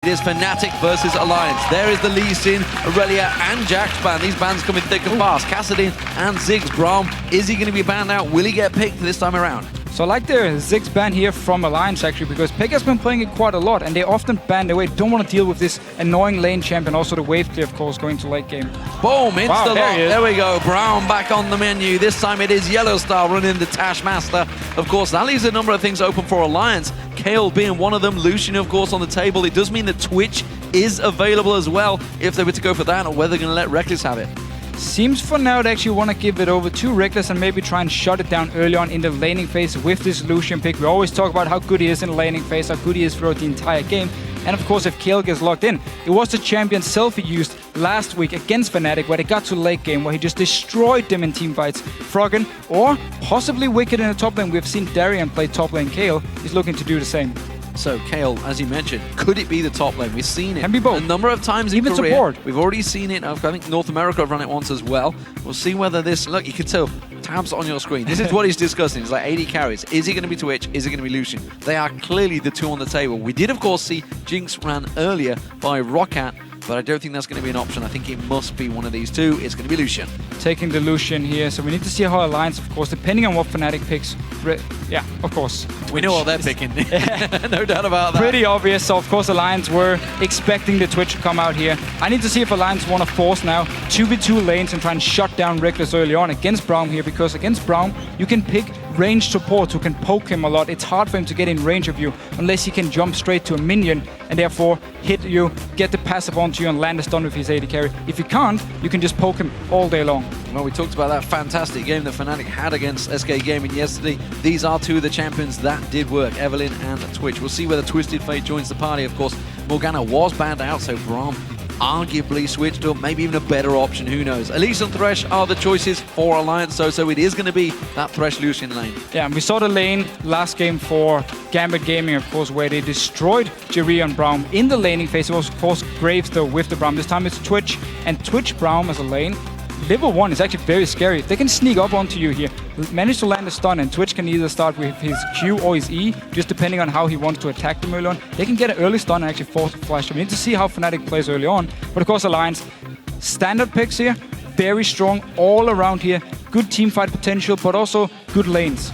It is FNATIC versus Alliance. There is the Lee Sin, Aurelia, and Jack's ban. These bans coming thick and fast. Cedeno and Ziggs. Braum, is he going to be banned out? Will he get picked this time around? So I like the Ziggs ban here from Alliance actually, because FNATIC has been playing it quite a lot and they often ban away. Don't want to deal with this annoying lane champion. Also the wave clear, of course, going to late game. Boom, insta-lock. There we go. Braum back on the menu. This time it is YellOwStaR running the Taskmaster. Of course, that leaves a number of things open for Alliance. Kayle being one of them. Lucian, of course, on the table. It does mean that Twitch is available as well if they were to go for that, or whether they're going to let Rekkles have it. Seems for now they actually want to give it over to Rekkles and maybe try and shut it down early on in the laning phase with this Lucian pick. We always talk about how good he is in the laning phase, how good he is throughout the entire game. And of course, if Kayle gets locked in, it was the champion selfie used last week against FNATIC, where they got to late game, where he just destroyed them in team fights. Froggen, or possibly Wicked in the top lane. We've seen Darian play top lane. Kayle is looking to do the same. So Kayle, as you mentioned, could it be the top lane? We've seen it Can be both. a number of times Even in career. support. We've already seen it. I think North America have run it once as well. We'll see whether this... Look, you can tell Tabzz on your screen. This is what he's discussing. It's like 80 carries. Is he going to be Twitch? Is it going to be Lucian? They are clearly the two on the table. We did, of course, see Jinx ran earlier by Roccat, but I don't think that's going to be an option. I think it must be one of these two. It's going to be Lucian. Taking the Lucian here, so we need to see how Alliance, of course, depending on what FNATIC picks. Yeah, of course. We know what they're picking. No doubt about that. Pretty obvious. So, of course, Alliance were expecting the Twitch to come out here. I need to see if Alliance want to force now 2v2 lanes and try and shut down Rekkles early on against Braum here, because against Braum, you can pick ranged support who can poke him a lot. It's hard for him to get in range of you unless he can jump straight to a minion and therefore hit you, get the passive onto you and land a stun with his AD carry. If you can't, you can just poke him all day long. Well, we talked about that fantastic game that FNATIC had against SK Gaming yesterday. These are two of the champions that did work, Evelynn and Twitch. We'll see whether Twisted Fate joins the party. Of course, Morgana was banned out, so Braum arguably switched up, maybe even a better option, who knows. Ilyas and Thresh are the choices for Alliance, so it is going to be that Thresh Lucian lane. Yeah, and we saw the lane last game for Gambit Gaming, of course, where they destroyed Jerry and Braum in the laning phase. It was, of course, Graves though with the Braum. This time it's Twitch, and Twitch Braum as a lane. Level 1 is actually very scary. They can sneak up onto you here, manage to land a stun, and Twitch can either start with his Q or his E, just depending on how he wants to attack them early on. They can get an early stun and actually force a flash. We need to see how FNATIC plays early on. But of course, Alliance, standard picks here, very strong all around here. Good teamfight potential, but also good lanes.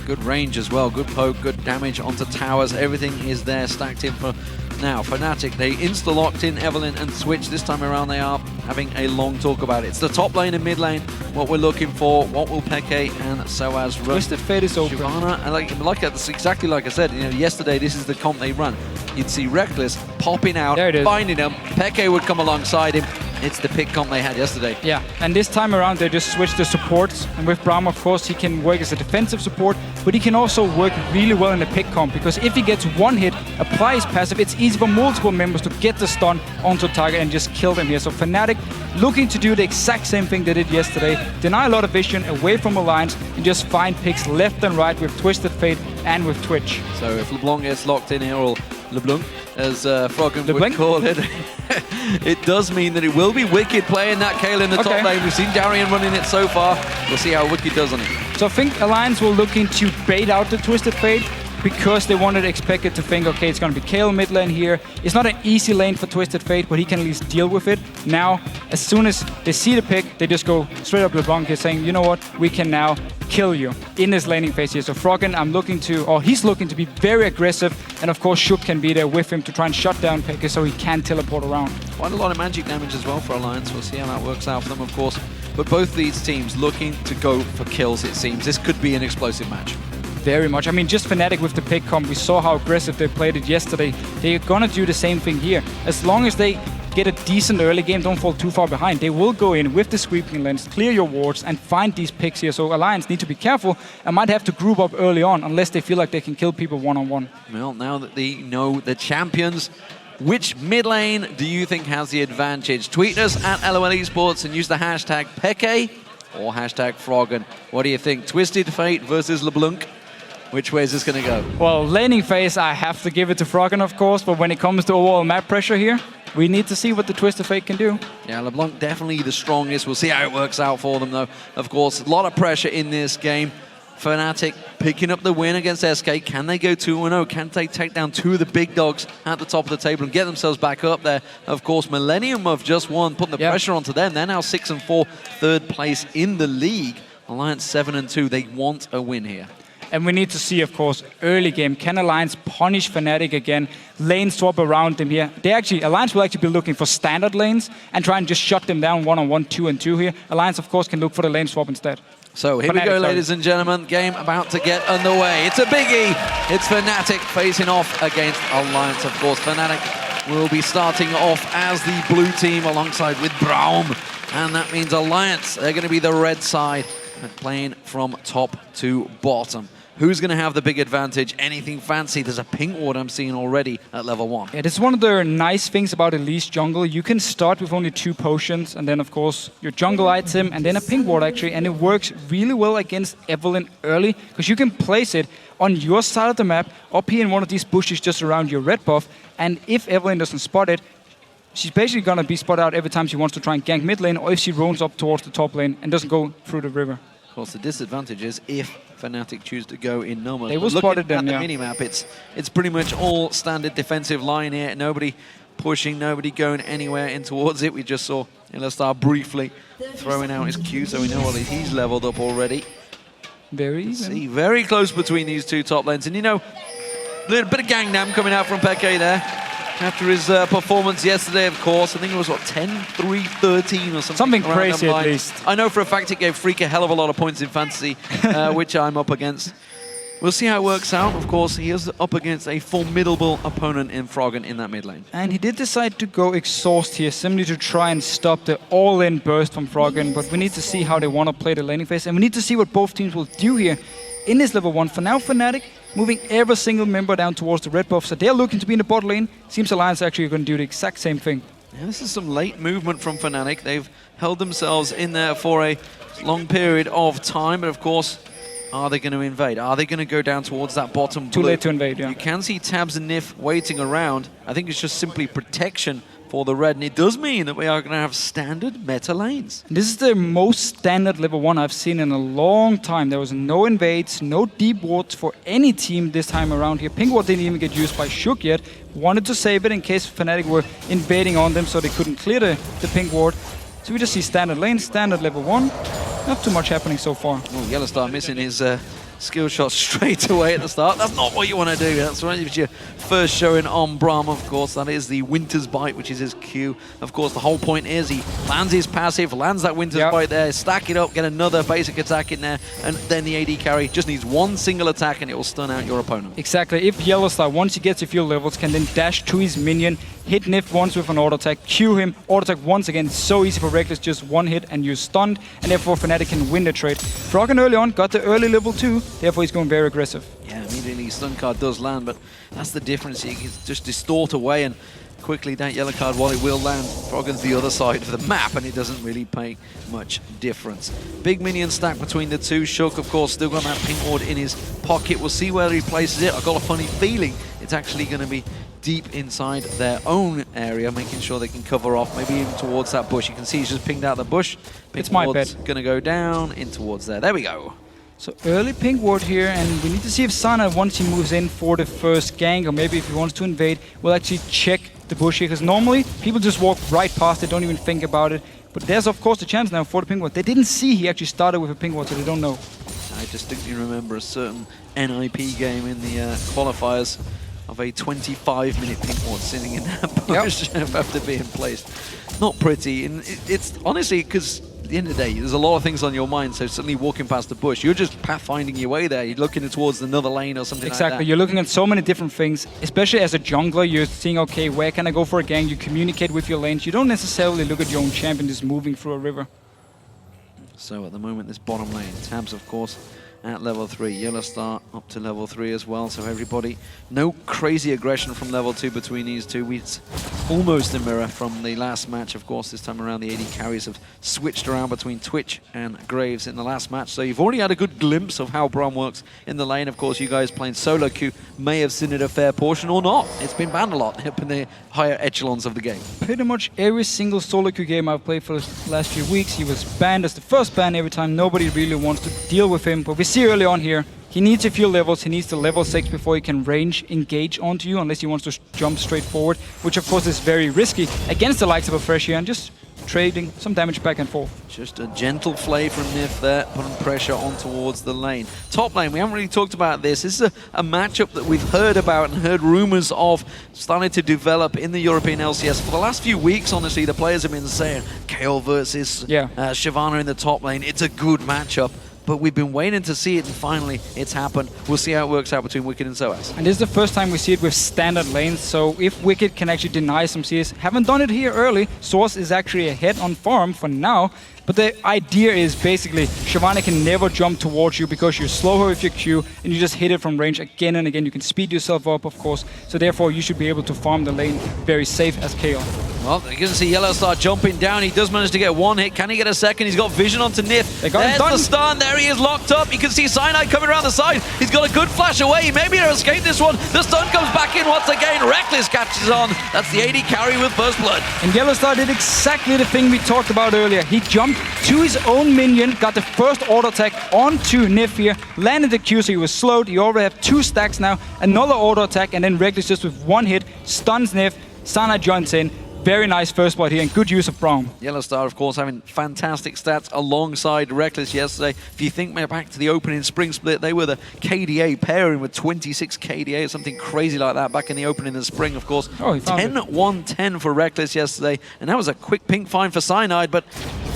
Good range as well, good poke, good damage onto towers. Everything is there stacked in for now. FNATIC, they insta-locked in Evelynn and Switch. This time around they are having a long talk about it. It's the top lane and mid lane, what we're looking for, what will Peke and sOAZ run. Twisted Fate is open. Shyvana, and like that's exactly like I said, yesterday this is the comp they run. You'd see Rekkles popping out, finding him, Peke would come alongside him. It's the pick comp they had yesterday. Yeah, and this time around they just switched the supports. And with Braum, of course, he can work as a defensive support, but he can also work really well in the pick comp, because if he gets one hit, apply his passive, it's easy for multiple members to get the stun onto target and just kill them here. So FNATIC looking to do the exact same thing they did yesterday, deny a lot of vision away from Alliance and just find picks left and right with Twisted Fate and with Twitch. So if Leblanc gets locked in here, or Leblanc, as Froggen would call it, it does mean that it will be Wicked playing that Kayle in the top lane. We've seen Darian running it so far. We'll see how Wicked does on it. So I think Alliance will looking to bait out the Twisted Fate, because they wanted xPeke to think, okay, it's going to be Kayle mid lane here. It's not an easy lane for Twisted Fate, but he can at least deal with it. Now, as soon as they see the pick, they just go straight up Leblanc here saying, you know what, we can now kill you in this laning phase here. So Froggen, he's looking to be very aggressive, and of course Shook can be there with him to try and shut down Peke so he can teleport around. Quite a lot of magic damage as well for Alliance. We'll see how that works out for them, of course. But both these teams looking to go for kills, it seems. This could be an explosive match. Very much. I mean, just FNATIC with the pick comp, we saw how aggressive they played it yesterday. They're gonna do the same thing here. As long as they get a decent early game, don't fall too far behind, they will go in with the sweeping lens, clear your wards, and find these picks here. So Alliance need to be careful and might have to group up early on unless they feel like they can kill people one-on-one. Well, now that they know the champions, which mid lane do you think has the advantage? Tweet us at LOL Esports and use the hashtag Peke or hashtag Froggen. What do you think? Twisted Fate versus Leblanc? Which way is this going to go? Well, laning phase, I have to give it to Froggen, of course, but when it comes to overall map pressure here, we need to see what the Twisted Fate can do. Yeah, Leblanc definitely the strongest. We'll see how it works out for them, though. Of course, a lot of pressure in this game. FNATIC picking up the win against SK. Can they go 2-0? Can they take down two of the big dogs at the top of the table and get themselves back up there? Of course, Millennium have just won, putting the pressure onto them. They're now 6-4, third place in the league. Alliance 7-2. They want a win here. And we need to see, of course, early game. Can Alliance punish FNATIC again? Lane swap around them here. Alliance will actually be looking for standard lanes and try and just shut them down 1-on-1, 2-on-2 here. Alliance, of course, can look for the lane swap instead. So here we go, ladies and gentlemen. Game about to get underway. It's a biggie. It's FNATIC facing off against Alliance, of course. FNATIC will be starting off as the blue team alongside with Braum. And that means Alliance, they're going to be the red side, playing from top to bottom. Who's going to have the big advantage? Anything fancy? There's a pink ward I'm seeing already at level 1. Yeah, this is one of the nice things about Elise jungle. You can start with only 2 potions, and then, of course, your jungle item, and then a pink ward, actually. And it works really well against Evelynn early, because you can place it on your side of the map, up here in one of these bushes just around your red buff. And if Evelynn doesn't spot it, she's basically going to be spotted out every time she wants to try and gank mid lane, or if she roams up towards the top lane and doesn't go through the river. Of course, the disadvantage is if FNATIC choose to go in numbers. They will spot it then, yeah. Looking at the minimap, it's pretty much all standard defensive line here. Nobody pushing, nobody going anywhere in towards it. We just saw YellOwStaR briefly throwing out his Q, so we know well he's leveled up already. Very even. See, very close between these two top lanes. And you know, a little bit of Gangnam coming out from xPeke there. After his performance yesterday, of course, I think it was, what, 10-3-13 or something. Something crazy, at least. I know for a fact it gave Freak a hell of a lot of points in fantasy, which I'm up against. We'll see how it works out. Of course, he is up against a formidable opponent in Froggen in that mid lane. And he did decide to go exhaust here, simply to try and stop the all-in burst from Froggen. But we need to see how they want to play the laning phase, and we need to see what both teams will do here in this level 1. For now, FNATIC moving every single member down towards the red buff, so they're looking to be in the bot lane. Seems Alliance actually going to do the exact same thing. Yeah, this is some late movement from FNATIC. They've held themselves in there for a long period of time, but of course, are they going to invade? Are they going to go down towards that bottom blue? Too late to invade, yeah. You can see Tabzz and Nyph waiting around. I think it's just simply protection for the red, and it does mean that we are going to have standard meta lanes. This is the most standard level 1 I've seen in a long time. There was no invades, no deep wards for any team this time around here. Pink ward didn't even get used by Shook yet. Wanted to save it in case FNATIC were invading on them so they couldn't clear the pink ward. So we just see standard lane, standard level 1. Not too much happening so far. Oh, YellOwStaR missing his skill shot straight away at the start. That's not what you want to do. That's right. It's your first showing on Braum, of course. That is the Winter's Bite, which is his Q. Of course, the whole point is he lands his passive, lands that Winter's Bite there, stack it up, get another basic attack in there, and then the AD carry just needs one single attack and it will stun out your opponent. Exactly. If YellOwStaR, once he gets a few levels, can then dash to his minion, hit Nyph once with an auto attack, Q him, auto attack once again. It's so easy for Rekkles, just one hit and you're stunned, and therefore FNATIC can win the trade. Froggen early on got the early level 2, therefore he's going very aggressive. Yeah, immediately stun card does land, but that's the difference. He can just distort away and quickly that yellow card, while it will land, Froggen's the other side of the map and it doesn't really make much difference. Big minion stack between the two. Shook, of course, still got that pink ward in his pocket. We'll see where he places it. I've got a funny feeling it's actually going to be deep inside their own area, making sure they can cover off, maybe even towards that bush. You can see he's just pinged out the bush. Pink it's my ward's bet. Going to go down in towards there. There we go. So early pink ward here, and we need to see if Cyanide, once he moves in for the first gank, or maybe if he wants to invade, will actually check the bush here, because normally people just walk right past it, don't even think about it. But there's of course the chance now for the pink ward. They didn't see he actually started with a pink ward, so they don't know. I distinctly remember a certain NIP game in the qualifiers of a 25-minute pink ward sitting in that bush after being placed. Not pretty, and it's honestly because at the end of the day, there's a lot of things on your mind, so suddenly walking past the bush, you're just pathfinding your way there. You're looking towards another lane or something like that. Exactly, you're looking at so many different things, especially as a jungler. You're seeing, okay, where can I go for a gank? You communicate with your lanes. You don't necessarily look at your own champion just moving through a river. So at the moment, this bottom lane, Tabzz, of course, at level 3. YellOwStaR up to level 3 as well, so everybody, no crazy aggression from level 2 between these two. It's almost a mirror from the last match. Of course, this time around the AD carries have switched around between Twitch and Graves in the last match, so you've already had a good glimpse of how Braum works in the lane. Of course, you guys playing solo queue may have seen it a fair portion or not. It's been banned a lot up in the higher echelons of the game. Pretty much every single solo queue game I've played for the last few weeks, he was banned as the first ban every time. Nobody really wants to deal with him, but we see early on here, he needs a few levels. He needs to level 6 before he can range engage onto you, unless he wants to jump straight forward, which of course is very risky against the likes of a Thresh here, and just trading some damage back and forth. Just a gentle play from Nyph there, putting pressure on towards the lane. Top lane, we haven't really talked about this. This is a matchup that we've heard about and heard rumors of starting to develop in the European LCS. For the last few weeks, honestly, the players have been saying Kale versus Shyvana in the top lane. It's a good matchup. But we've been waiting to see it, and finally it's happened. We'll see how it works out between Wicked and sOAZ. And this is the first time we see it with standard lanes, so if Wicked can actually deny some CS, haven't done it here early, sOAZ is actually ahead on farm for now. But the idea is basically Shyvana can never jump towards you because you slow her with your Q and you just hit it from range again and again. You can speed yourself up, of course, so therefore you should be able to farm the lane very safe as Kale. Well, you can see YellOwStaR jumping down. He does manage to get one hit. Can he get a second? He's got vision onto Nyph. There's the stun. There he is locked up. You can see Cyanide coming around the side. He's got a good flash away. He may be able to escape this one. The stun comes back in once again. Rekkles catches on. That's the AD carry with first blood. And YellOwStaR did exactly the thing we talked about earlier. He jumped to his own minion, got the first auto attack onto Nyph here, landed the Q, so he was slowed. You already have 2 stacks now. Another auto attack, and then Rekkles just with 1 hit stuns Nyph. Cyanide joins in. Very nice first blood here and good use of Braum. YellOwStaR, of course, having fantastic stats alongside Rekkles yesterday. If you think back to the opening spring split, they were the KDA pairing with 26 KDA or something crazy like that back in the opening of the spring, of course. 10-1-10 for Rekkles yesterday, and that was a quick pink find for Cyanide, but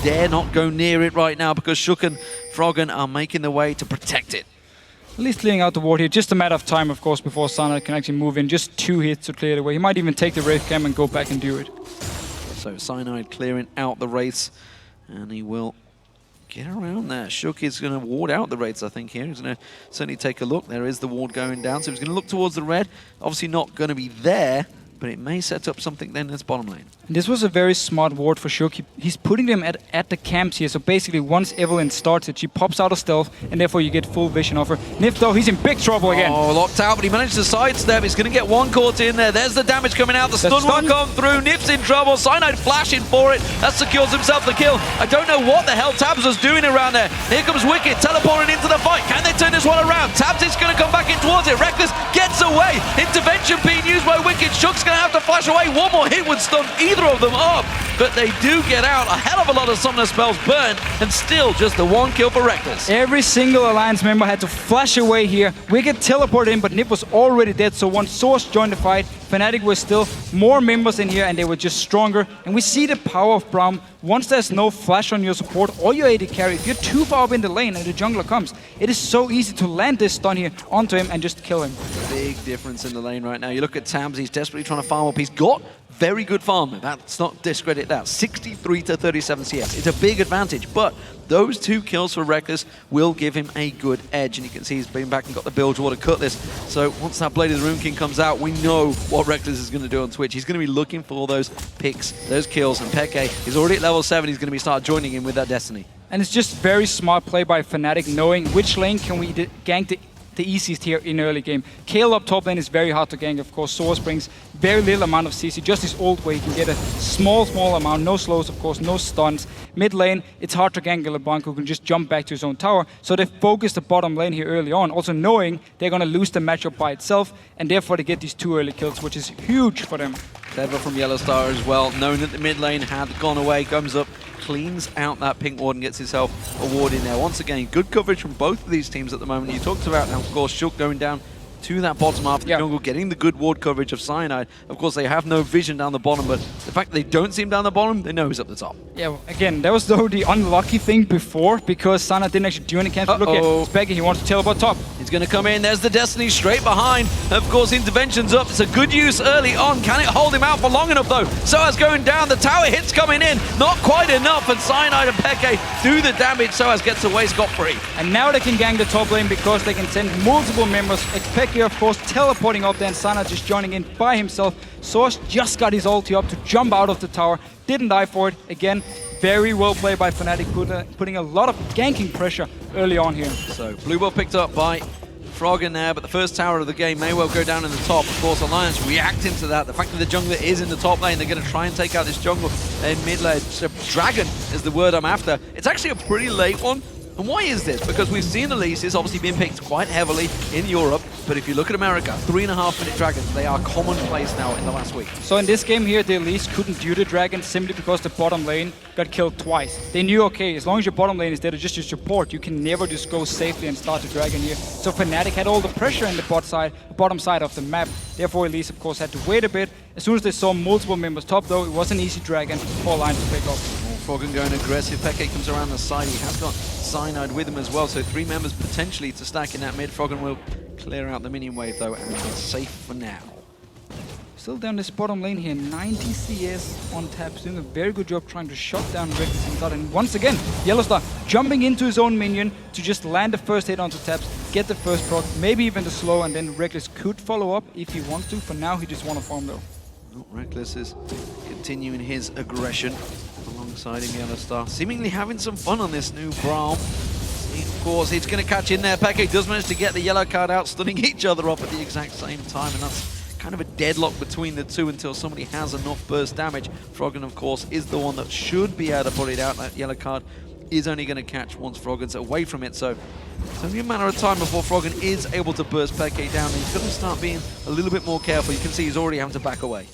dare not go near it right now because Shook and Froggen are making the way to protect it. At least clearing out the ward here. Just a matter of time, of course, before Cyanide can actually move in. Just 2 hits to clear the way. He might even take the Wraith Cam and go back and do it. So Cyanide clearing out the Wraiths, and he will get around there. Shook is going to ward out the Wraiths, I think, here. He's going to certainly take a look. There is the ward going down, so he's going to look towards the red. Obviously not going to be there, but it may set up something then in its bottom lane. This was a very smart ward for Shook. He's putting them at the camps here, so basically once Evelynn starts it, she pops out of stealth, and therefore you get full vision of her. Nyph, though, he's in big trouble again. Oh, locked out, but he managed to sidestep. He's going to get 1 caught in there. There's the damage coming out. The stun will come through. Nyph's in trouble. Cyanide flashing for it. That secures himself the kill. I don't know what the hell Tabzz was doing around there. Here comes Wicked, teleporting into the fight. Can they turn this one around? Tabzz is going to come back in towards it. Rekkles gets away. Intervention being used by Wicked. Shook's going to have to flash away. 1 more hit would stun either of them up. But they do get out. A hell of a lot of summoner spells burned, and still just the 1 kill for Rekkles. Every single Alliance member had to flash away here. Wicked teleported in, but Nyph was already dead, so once sOAZ joined the fight, FNATIC was still more members in here, and they were just stronger. And we see the power of Braum. Once there's no flash on your support or your AD carry, if you're too far up in the lane and the jungler comes, it is so easy to land this stun here onto him and just kill him. Big difference in the lane right now. You look at Tabzz, he's desperately trying to farm up. He's got very good farm. Let's not discredit that. 63 to 37 CS. It's a big advantage, but those 2 kills for Rekkles will give him a good edge. And you can see he's been back and got the Bilge Water Cutlass. So once that Blade of the Rune King comes out, we know what Rekkles is going to do on Twitch. He's going to be looking for those picks, those kills. And xPeke is already at level 7. He's going to be start joining in with that Destiny. And it's just very smart play by FNATIC, knowing which lane can we gank the easiest here in early game. Kale up top lane is very hard to gank, of course. sOAZ brings very little amount of CC, just his ult where he can get a small amount, no slows, of course, no stuns. Mid lane, it's hard to gank Leblanc, who can just jump back to his own tower. So they focus the bottom lane here early on, also knowing they're going to lose the matchup by itself, and therefore they get these 2 early kills, which is huge for them. Clever from YellOwStaR as well, knowing that the mid lane had gone away, comes up, cleans out that pink ward and gets himself a ward in there. Once again, good coverage from both of these teams at the moment. You talked about, of course, Shook going down to that bottom half of the jungle, getting the good ward coverage of Cyanide. Of course, they have no vision down the bottom, but the fact that they don't see him down the bottom, they know he's up the top. Yeah, well, again, that was though the unlucky thing before, because Cyanide didn't actually do any camps. Look at xPeke, he wants to teleport top. He's going to come in, there's the Destiny straight behind. Of course, intervention's up. It's a good use early on. Can it hold him out for long enough, though? sOAZ going down, the tower hits coming in. Not quite enough, and Cyanide and xPeke do the damage. sOAZ gets away scot-free. And now they can gank the top lane because they can send multiple members. xPeke, of course, teleporting up there, and Cyanide just joining in by himself. sOAZ just got his ulti up to jump out of the tower. Didn't die for it. Again, very well played by FNATIC, putting a lot of ganking pressure early on here. So, blue buff picked up by Froggen there, but the first tower of the game may well go down in the top. Of course, Alliance reacting to that. The fact that the jungler is in the top lane, they're going to try and take out this jungle in mid lane. Dragon is the word I'm after. It's actually a pretty late one. And why is this? Because we've seen Elysis obviously being picked quite heavily in Europe, but if you look at America, 3.5-minute dragons, they are commonplace now in the last week. So in this game here, the Elise couldn't do the dragon simply because the bottom lane got killed twice. They knew, okay, as long as your bottom lane is there to just your support, you can never just go safely and start the dragon here. So FNATIC had all the pressure in the bottom side of the map. Therefore, Elise, of course, had to wait a bit. As soon as they saw multiple members top, though, it was an easy dragon for Alliance to pick up. Froggen going aggressive. Peke comes around the side. He has got Cyanide with him as well, so 3 members potentially to stack in that mid. Froggen will clear out the minion wave though, and it's safe for now. Still down this bottom lane here, 90 CS on Tabzz, doing a very good job trying to shut down Rekkles inside. And once again, YellOwStaR jumping into his own minion to just land the first hit onto Tabzz, get the first proc, maybe even the slow, and then Rekkles could follow up if he wants to. For now, he just wants to farm though. Rekkles is continuing his aggression alongside him, YellOwStaR, seemingly having some fun on this new Braum. Of course, it's going to catch in there. Peke does manage to get the yellow card out, stunning each other up at the exact same time, and that's kind of a deadlock between the two until somebody has enough burst damage. Froggen, of course, is the one that should be able to put it out. That yellow card is only going to catch once Froggen's away from it, so it's only a matter of time before Froggen is able to burst Peke down. He's going to start being a little bit more careful. You can see he's already having to back away.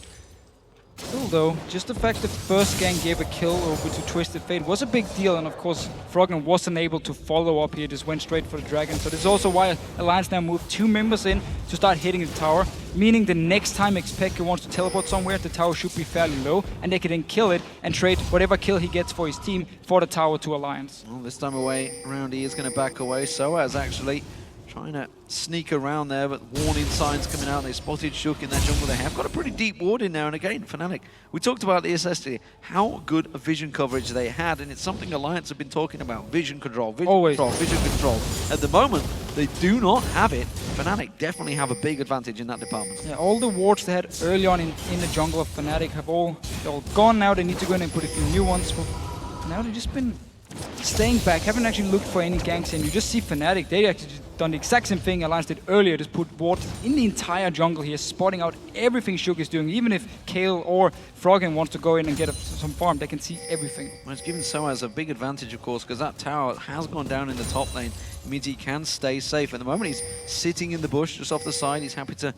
Still though, just the fact the first gang gave a kill over to Twisted Fate was a big deal, and of course Froggen wasn't able to follow up here, just went straight for the dragon. So this is also why Alliance now moved 2 members in to start hitting the tower, meaning the next time xPeke wants to teleport somewhere, the tower should be fairly low, and they can then kill it and trade whatever kill he gets for his team for the tower to Alliance. Well, this time around he is going to back away. sOAZ actually trying to sneak around there, but warning signs coming out. They spotted Shook in that jungle. They have got a pretty deep ward in there, and again, FNATIC. We talked about this yesterday, how good a vision coverage they had, and it's something Alliance have been talking about. Vision control, vision control. At the moment, they do not have it. FNATIC definitely have a big advantage in that department. Yeah, all the wards they had early on in the jungle of FNATIC have all gone now. They need to go in and put a few new ones, but now they've just been staying back, haven't actually looked for any ganks, and you just see FNATIC, they actually just done the exact same thing Alliance did earlier, just put wards in the entire jungle here, spotting out everything Shook is doing. Even if Kale or Froggen wants to go in and get some farm, they can see everything. Well, it's given sOAZ a big advantage, of course, because that tower has gone down in the top lane. It means he can stay safe. At the moment, he's sitting in the bush just off the side. He's happy to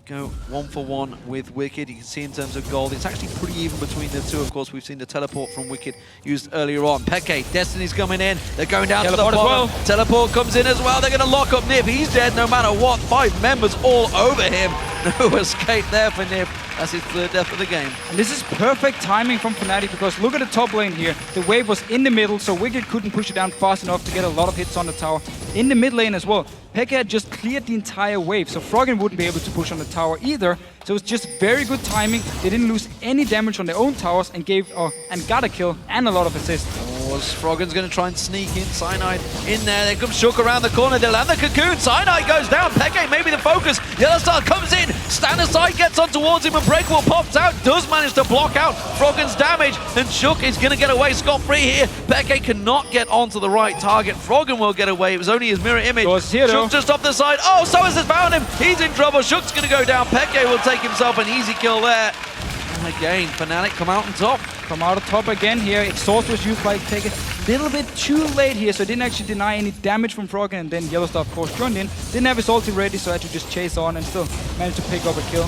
go 1-for-1 with Wicked. You can see in terms of gold, it's actually pretty even between the two. Of course, we've seen the teleport from Wicked used earlier on. Peke, Destiny's coming in. They're going down teleport to the bottom. Well. Teleport comes in as well. They're going to lock up Nyph. He's dead no matter what. 5 members all over him. No escape there for Nyph. That's his 3rd death of the game. And this is perfect timing from FNATIC, because look at the top lane here. The wave was in the middle, so Wicked couldn't push it down fast enough to get a lot of hits on the tower. In the mid lane as well, Peke had just cleared the entire wave, so Froggen wouldn't be able to push on the tower either. So it was just very good timing. They didn't lose any damage on their own towers and got a kill and a lot of assists. Froggen's going to try and sneak in. Cyanide in there. There comes Shook around the corner. They'll land the cocoon. Cyanide goes down. Peke maybe the focus. YellOwStaR comes in. Stand aside, gets on towards him, and Breakable pops out. Does manage to block out Froggen's damage, and Shook is going to get away scot-free here. Peke cannot get onto the right target. Froggen will get away. It was only his mirror image. Shook just off the side. Oh, sOAZ has found him. He's in trouble. Shook's going to go down. Peke will take himself an easy kill there. And again, FNATIC come out on top. Come out on top again here. Exhaust was used by xPeke. Little bit too late here, so didn't actually deny any damage from Froggen, and then YellOwStaR, of course, joined in. Didn't have his ulti ready, so had to just chase on and still managed to pick up a kill.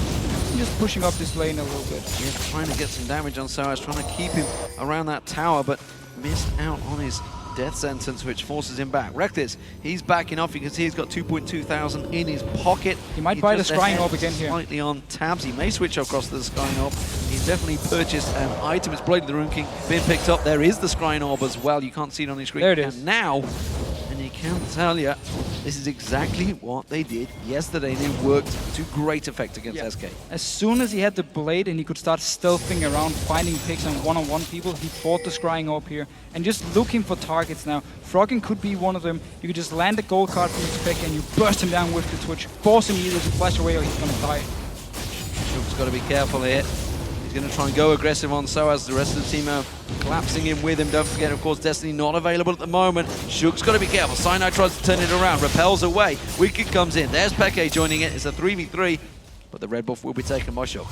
Just pushing up this lane a little bit. Yeah, trying to get some damage on sOAZ, trying to keep him around that tower, but missed out on his death sentence, which forces him back. Rekkles, he's backing off. You can see he's got 2.2 thousand in his pocket. He might buy the Scrying Orb again here. Slightly on Tabzz. He may switch across to the Scrying Orb. He's definitely purchased an item. It's Blade of the Rune King being picked up. There is the Scrying Orb as well. You can't see it on your screen. There it is. And now, and you can tell you, this is exactly what they did yesterday. They worked to great effect against SK. As soon as he had the blade and he could start stealthing around, finding picks on one-on-one people, he bought the Scrying Orb here and just looking for targets now. Froggen could be one of them. You could just land a gold card from xPeke and you burst him down with the Twitch, force him either to flash away or he's gonna die. Shook's got to be careful here. He's going to try and go aggressive on sOAZ. The rest of the team are collapsing in with him. Don't forget, of course, Destiny not available at the moment. Shook's got to be careful. Cyanide tries to turn it around. Repels away. Wicked comes in. There's xPeke joining it. It's a 3v3, but the red buff will be taken by Shook.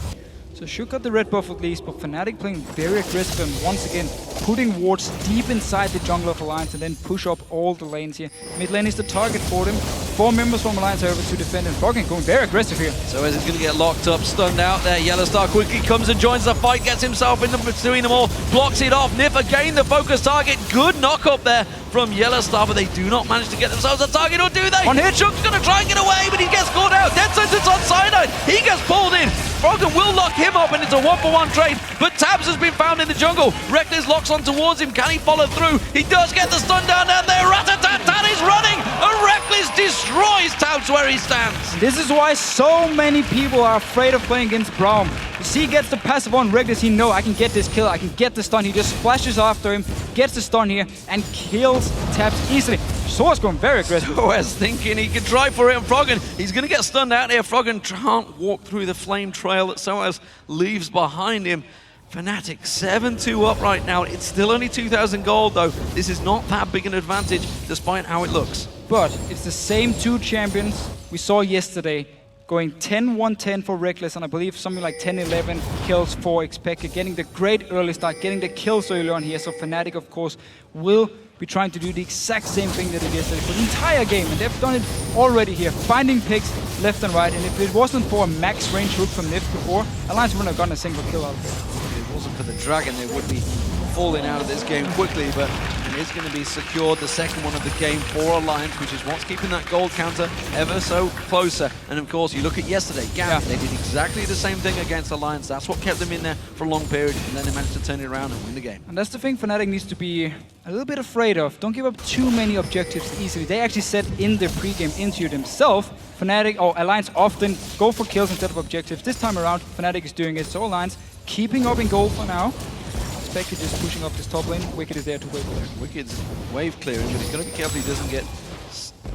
So Shook got the red buff at least, but FNATIC playing very aggressive and once again putting wards deep inside the jungle of Alliance and then push up all the lanes here. Mid lane is the target for them. 4 members from Alliance are over to defend, and Froggen going very aggressive here. sOAZ is going to get locked up, stunned out there. YellOwStaR quickly comes and joins the fight, gets himself in between them all, blocks it off. Nyph again the focus target. Good knock up there from YellOwStaR, but they do not manage to get themselves a target, or do they? On hit. Shook's going to try and get away, but he gets caught out. Dead sentence on Cyanide. He gets pulled in. Froggen will lock him up, and it's a 1-for-1 trade, but Tabzz has been found in the jungle. Rekkles locks on towards him. Can he follow through? He does get the stun down there. Rat-a-tat-tat is running, and Rekkles destroys Tabzz where he stands. This is why so many people are afraid of playing against Braum. You see, he gets the passive on Rekkles. He knows I can get this kill, I can get the stun. He just flashes after him, gets the stun here, and kills Tabzz easily. sOAZ going very aggressive. sOAZ thinking he can try for it, and Froggen, he's going to get stunned out here. Froggen can't walk through the flame trail that sOAZ leaves behind him. FNATIC 7-2 up right now. It's still only 2,000 gold though. This is not that big an advantage despite how it looks. But it's the same 2 champions we saw yesterday, going 10-1-10 for Rekkles, and I believe something like 10-11 kills for xPeke, getting the great early start, getting the kills early on here. So FNATIC, of course, will be trying to do the exact same thing that they did yesterday for the entire game, and they've done it already here, finding picks left and right. And if it wasn't for a max range hook from Nyph before, Alliance wouldn't have gotten a single kill out of it. If it wasn't for the dragon, they would be falling out of this game quickly, but it is going to be secured, the second one of the game for Alliance, which is what's keeping that gold counter ever so closer. And of course, you look at yesterday, they did exactly the same thing against Alliance. That's what kept them in there for a long period, and then they managed to turn it around and win the game. And that's the thing FNATIC needs to be a little bit afraid of. Don't give up too many objectives easily. They actually said in their pre-game interview themselves, FNATIC or Alliance often go for kills instead of objectives. This time around, FNATIC is doing it, so Alliance keeping up in gold for now. xPeke just pushing up this top lane. Wicked is there to wait there. Wicked's wave clearing, but he's got to be careful he doesn't get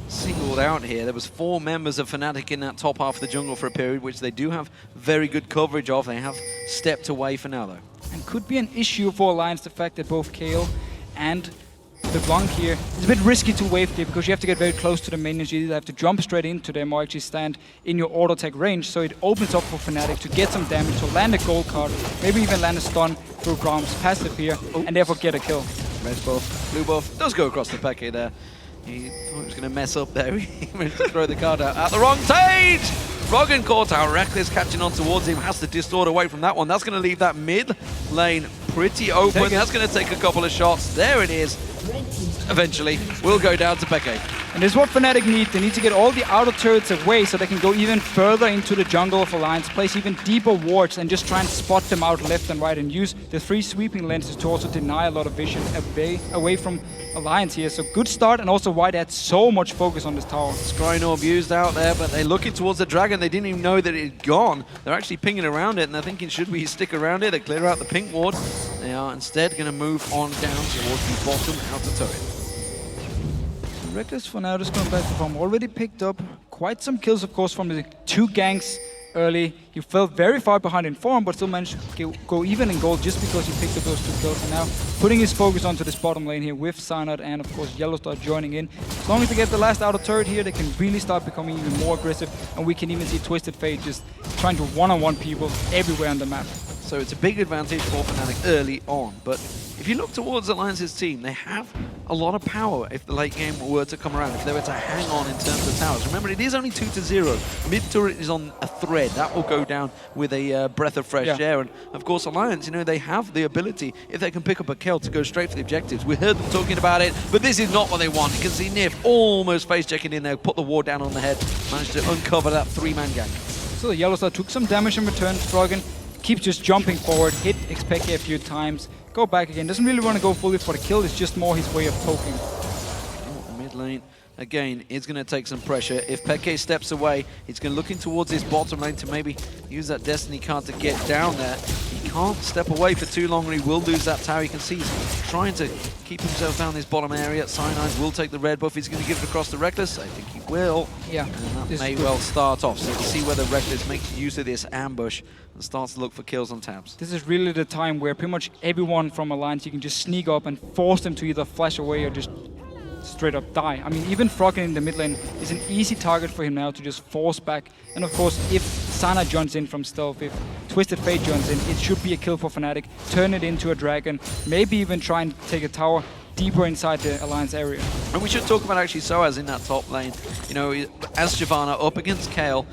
singled out here. There was 4 members of FNATIC in that top half of the jungle for a period, which they do have very good coverage of. They have stepped away for now, though. And could be an issue for Alliance, the fact that both Kayle and Leblanc here, it's a bit risky to wave there because you have to get very close to the minions. You either have to jump straight into them or actually stand in your auto attack range, so it opens up for FNATIC to get some damage, to land a gold card, maybe even land a stun through Braum's passive here, and therefore get a kill. Red buff, blue buff does go across the xPeke there. He thought he was going to mess up there. He managed to throw the card out at the wrong stage. Froggen caught out. Rekkles catching on towards him. Has to distort away from that one. That's going to leave that mid lane pretty open. That's going to take a couple of shots. There it is. Eventually, will go down to xPeke. And this is what FNATIC need. They need to get all the outer turrets away so they can go even further into the jungle of Alliance, place even deeper wards, and just try and spot them out left and right, and use the 3 sweeping lenses to also deny a lot of vision away from Alliance here. So good start, and also why they had so much focus on this tower. Scrying Orb used out there, but they're looking towards the dragon. They didn't even know that it had gone. They're actually pinging around it, and they're thinking, should we stick around it? They clear out the pink ward. They are instead going to move on down towards the bottom outer turret. Rekkles for now just going back to farm. Already picked up quite some kills, of course, from the 2 ganks early. You fell very far behind in farm, but still managed to go even in gold just because you picked up those 2 kills. And now putting his focus onto this bottom lane here with Cyanide and, of course, YellOwStaR joining in. As long as they get the last outer turret here, they can really start becoming even more aggressive. And we can even see Twisted Fate just trying to one-on-one people everywhere on the map. So it's a big advantage for FNATIC early on, but if you look towards Alliance's team, they have a lot of power if the late game were to come around, if they were to hang on in terms of towers. Remember, it is only 2-0. Mid turret is on a thread. That will go down with a breath of fresh air. And of course, Alliance, you know, they have the ability, if they can pick up a kill, to go straight for the objectives. We heard them talking about it, but this is not what they want. You can see Nyph almost face checking in there, put the ward down on the head, managed to uncover that 3-man gang. So the YellOwStaR took some damage in return. Froggen keeps just jumping forward, hit xPeke a few times, go back again. Doesn't really want to go fully for the kill, it's just more his way of poking. Mid lane, again, is going to take some pressure. If xPeke steps away, he's going to look in towards his bottom lane to maybe use that Destiny card to get down there. He can't step away for too long or he will lose that tower. You can see he's trying to keep himself down this bottom area. Cyanide will take the red buff. He's going to give it across to Rekkles. I think he will. Yeah. And that may well start off. So we'll see whether Rekkles makes use of this ambush and starts to look for kills on Tabzz. This is really the time where pretty much everyone from Alliance, you can just sneak up and force them to either flash away or just straight up die. I mean, even Froggen in the mid lane is an easy target for him now to just force back. And of course, if Sana joins in from stealth, if Twisted Fate joins in, it should be a kill for FNATIC. Turn it into a dragon, maybe even try and take a tower deeper inside the Alliance area. And we should talk about actually sOAZ in that top lane. You know, as Shyvana up against Kayle,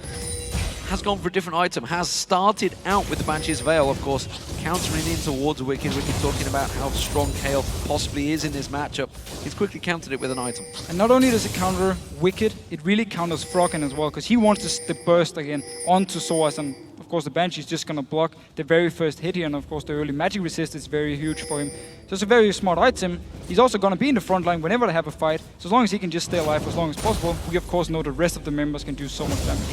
has gone for a different item, has started out with the Banshee's Veil, of course, countering in towards Wicked. Wicked talking about how strong Kayle possibly is in this matchup. He's quickly countered it with an item. And not only does it counter Wicked, it really counters Froggen as well, because he wants to burst again onto sOAZ, and of course the Banshee is just going to block the very first hit here, and of course the early magic resist is very huge for him. So it's a very smart item. He's also going to be in the front line whenever they have a fight, so as long as he can just stay alive for as long as possible, we of course know the rest of the members can do so much damage.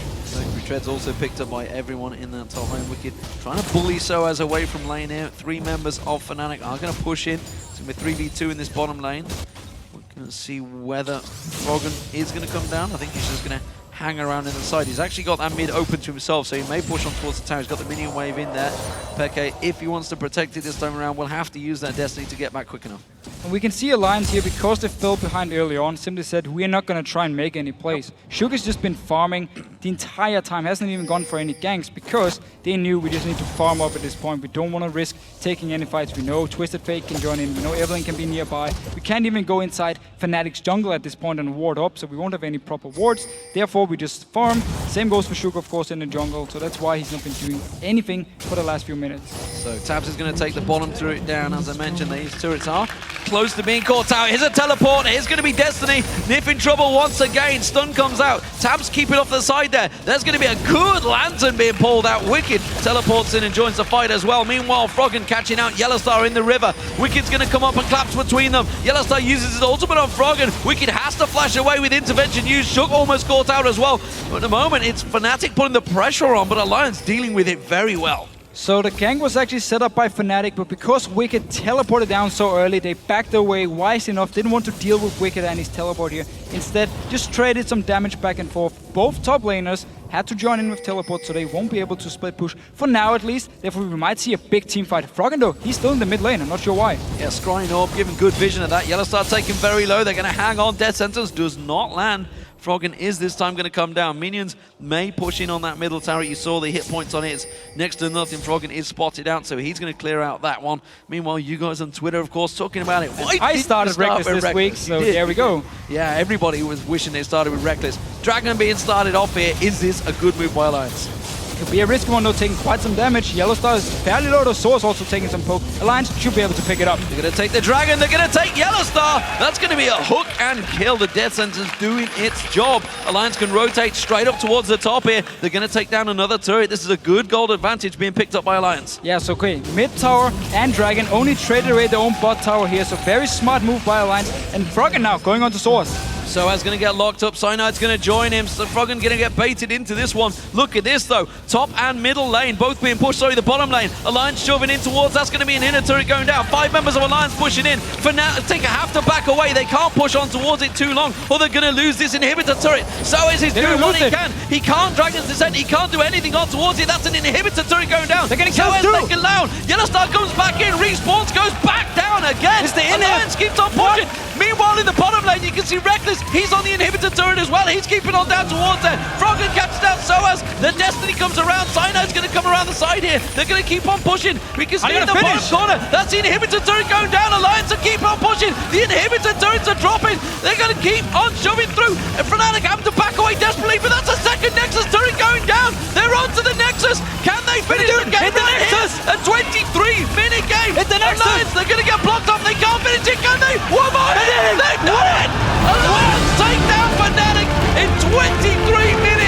Tread's also picked up by everyone in that top lane. Wicked trying to bully sOAZ away from lane here. 3 members of FNATIC are going to push in. It's going to be 3v2 in this bottom lane. We're going to see whether Froggen is going to come down. I think he's just going to hang around in the side. He's actually got that mid open to himself, so he may push on towards the tower. He's got the minion wave in there. xPeke, if he wants to protect it this time around, will have to use that Destiny to get back quick enough. And we can see Alliance here, because they fell behind early on, simply said, we're not going to try and make any plays. Sugar's just been farming the entire time, hasn't even gone for any ganks, because they knew we just need to farm up at this point. We don't want to risk taking any fights. We know Twisted Fate can join in, we know Evelynn can be nearby. We can't even go inside FNATIC's jungle at this point and ward up, so we won't have any proper wards. Therefore, we just farm. Same goes for Sugar, of course, in the jungle, so that's why he's not been doing anything for the last few minutes. So Tabzz is going to take the bottom turret down. As I mentioned, these turrets are close to being caught out. Here's a teleport. Here's going to be Destiny. Nyph in trouble once again. Stun comes out. Tabzz keep it off the side there. There's going to be a good lantern being pulled out. Wicked teleports in and joins the fight as well. Meanwhile, Froggen catching out YellOwStaR in the river. Wicked's going to come up and collapse between them. YellOwStaR uses his ultimate on Froggen. Wicked has to flash away with intervention used. Shook almost caught out as well. But at the moment, it's FNATIC putting the pressure on, but Alliance dealing with it very well. So the gank was actually set up by FNATIC, but because Wicked teleported down so early, they backed away wise enough, didn't want to deal with Wicked and his teleport here. Instead, just traded some damage back and forth. Both top laners had to join in with teleport, so they won't be able to split push for now at least. Therefore, we might see a big team fight. Froggen though, he's still in the mid lane, I'm not sure why. Yeah, scrying up, giving good vision of that. YellOwStaR taken very low, they're going to hang on. Death Sentence does not land. Froggen is this time going to come down. Minions may push in on that middle tower. You saw the hit points on it. It's next to nothing. Froggen is spotted out, so he's going to clear out that one. Meanwhile, you guys on Twitter, of course, talking about it. Why I started Rekkles this week, so there we go. Yeah, everybody was wishing they started with Rekkles. Dragon being started off here. Is this a good move by Alliance? Could be a risky one though, taking quite some damage. YellOwStaR is fairly low, the sOAZ also taking some poke. Alliance should be able to pick it up. They're going to take the Dragon, they're going to take YellOwStaR. That's going to be a hook and kill. The Death Sentence doing its job. Alliance can rotate straight up towards the top here. They're going to take down another turret. This is a good gold advantage being picked up by Alliance. Yeah, so okay, mid tower and Dragon only traded away their own bot tower here, so very smart move by Alliance. And Froggen now going on to sOAZ. sOAZ going to get locked up. Cyanide's going to join him. So Froggen going to get baited into this one. Look at this though. Top and middle lane both being pushed. Sorry, the bottom lane. Alliance shoving in towards. That's going to be an inner turret going down. 5 members of Alliance pushing in. FNATIC have to back away. They can't push on towards it too long or they're going to lose this inhibitor turret. sOAZ is doing what he can. He can't Dragon's Descent. He can't do anything on towards it. That's an inhibitor turret going down. They're getting killed sOAZ too. taken down. YellOwStaR comes back in. Respawns, goes back down again. It's the inhib. Alliance keeps on pushing. Meanwhile, in the bottom lane, you can see Rekkles. He's on the inhibitor turret as well. He's keeping on down towards there. Froggen catches down sOAZ. The Destiny comes around. Cyanide's going to come around the side here. They're going to keep on pushing. We can see in the bottom corner. That's the inhibitor turret going down. Alliance are keep on pushing. The inhibitor turrets are dropping. They're going to keep on shoving through. And FNATIC having to back away desperately, but that's a second Nexus turret going down.